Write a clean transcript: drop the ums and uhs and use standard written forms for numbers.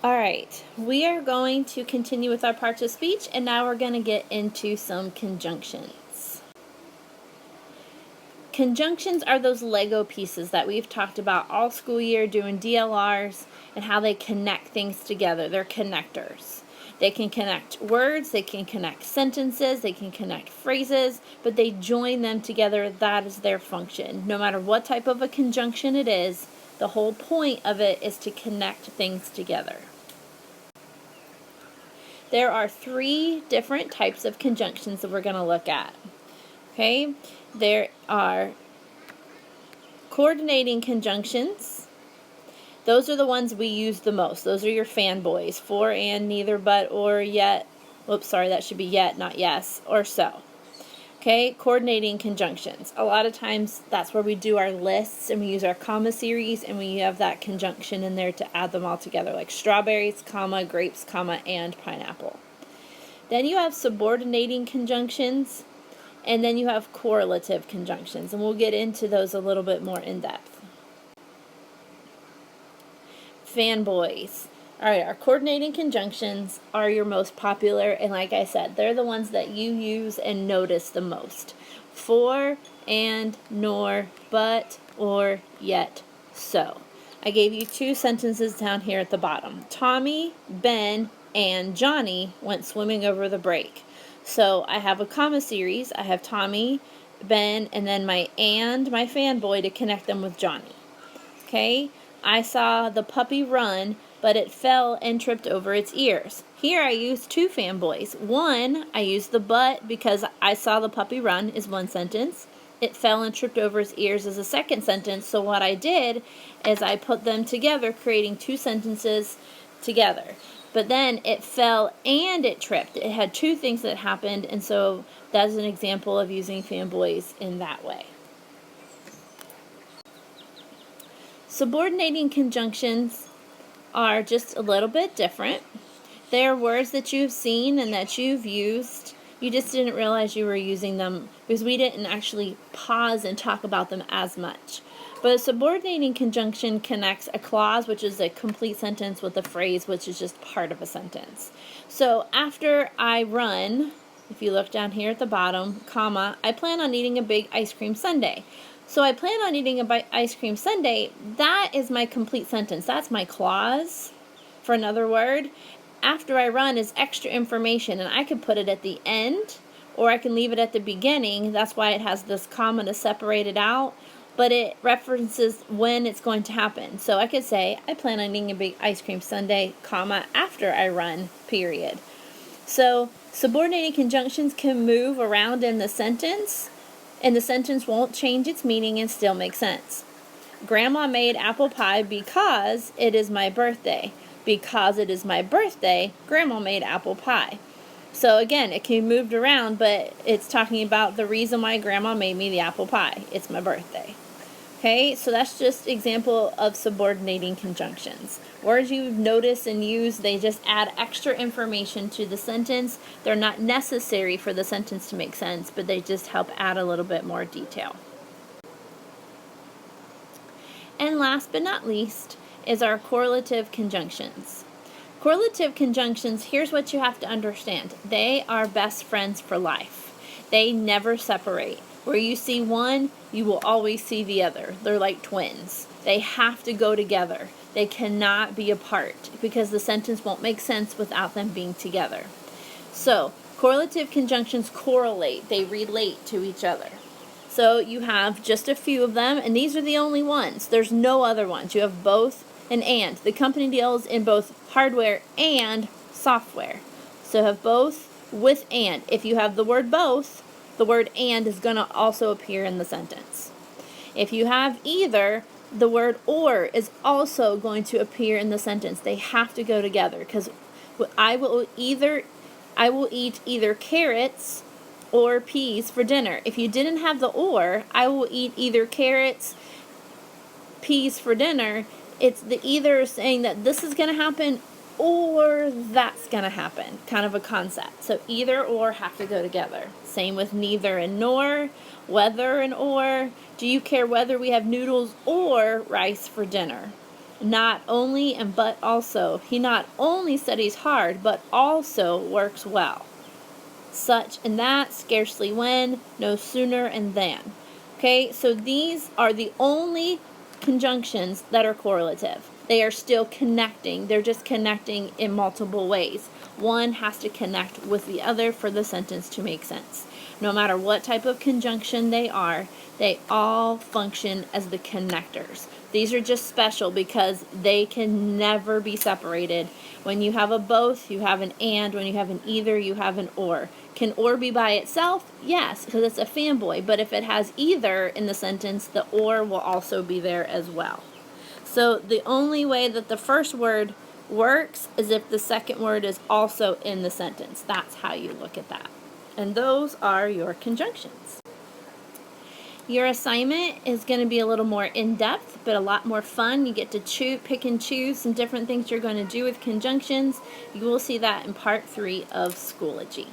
All right, we are going to continue with our parts of speech, and now we're going to get into some conjunctions. Conjunctions are those Lego pieces that we've talked about all school year doing DLRs and how they connect things together. They're connectors. They can connect words, they can connect sentences, they can connect phrases, but they join them together. That is their function. No matter what type of a conjunction it is, the whole point of it is to connect things together. There are 3 different types of conjunctions that we're going to look at. Okay, there are coordinating conjunctions. Those are the ones we use the most. Those are your fanboys. For, and, neither, but, or, yet. Oops, sorry, that should be yet, not yes, or so. Okay, coordinating conjunctions. A lot of times that's where we do our lists and we use our comma series and we have that conjunction in there to add them all together, like strawberries, comma, grapes, comma, and pineapple. Then you have subordinating conjunctions, and then you have correlative conjunctions, and we'll get into those a little bit more in depth. Fanboys. All right, our coordinating conjunctions are your most popular, and like I said, they're the ones that you use and notice the most. For, and, nor, but, or, yet, so. I gave you 2 sentences down here at the bottom. Tommy, Ben, and Johnny went swimming over the break. So I have a comma series. I have Tommy, Ben, and then my fanboy to connect them with Johnny. Okay? I saw the puppy run, but it fell and tripped over its ears. Here I used 2 fanboys. One, I used the but because I saw the puppy run is one sentence. It fell and tripped over its ears is a second sentence. So what I did is I put them together, creating 2 sentences together. But then it fell and it tripped. It had 2 things that happened, and so that's an example of using fanboys in that way. Subordinating conjunctions are just a little bit different. They're words that you've seen and that you've used. You just didn't realize you were using them because we didn't actually pause and talk about them as much. But a subordinating conjunction connects a clause, which is a complete sentence, with a phrase, which is just part of a sentence. So after I run, if you look down here at the bottom, comma, I plan on eating a big ice cream sundae. So I plan on eating a ice cream sundae. That is my complete sentence. That's my clause for another word. After I run is extra information, and I could put it at the end, or I can leave it at the beginning. That's why it has this comma to separate it out, but it references when it's going to happen. So I could say, I plan on eating a big ice cream sundae, comma, after I run, period. So subordinating conjunctions can move around in the sentence, and the sentence won't change its meaning and still make sense. Grandma made apple pie because it is my birthday. Because it is my birthday, Grandma made apple pie. So again, it can be moved around, but it's talking about the reason why Grandma made me the apple pie. It's my birthday. Okay, so that's just an example of subordinating conjunctions. Words you've noticed and used, they just add extra information to the sentence. They're not necessary for the sentence to make sense, but they just help add a little bit more detail. And last but not least is our correlative conjunctions. Correlative conjunctions, here's what you have to understand. They are best friends for life. They never separate. Where you see one, you will always see the other. They're like twins. They have to go together. They cannot be apart because the sentence won't make sense without them being together. So, correlative conjunctions correlate. They relate to each other. So you have just a few of them, and these are the only ones. There's no other ones. You have both and. The company deals in both hardware and software. So have both with and. If you have the word both, the word and is going to also appear in the sentence. If you have either, the word or is also going to appear in the sentence. They have to go together because I will eat either carrots or peas for dinner. If you didn't have the or, I will eat either carrots, peas for dinner. It's the either saying that this is going to happen or that's going to happen, kind of a concept. So either or have to go together. Same with neither and nor, whether and or. Do you care whether we have noodles or rice for dinner? Not only and but also. He not only studies hard, but also works well. Such and that, scarcely when, no sooner and than. Okay, so these are the only conjunctions that are correlative. They are still connecting. They're just connecting in multiple ways. One has to connect with the other for the sentence to make sense. No matter what type of conjunction they all function as the connectors. These are just special because they can never be separated. When you have a both, you have an and. When you have an either, you have an or. Can or be by itself? Yes, because it's a fanboy. But if it has either in the sentence, the or will also be there as well. So the only way that the first word works is if the second word is also in the sentence. That's how you look at that. And those are your conjunctions. Your assignment is going to be a little more in-depth, but a lot more fun. You get to pick and choose some different things you're going to do with conjunctions. You will see that in part 3 of Schoology.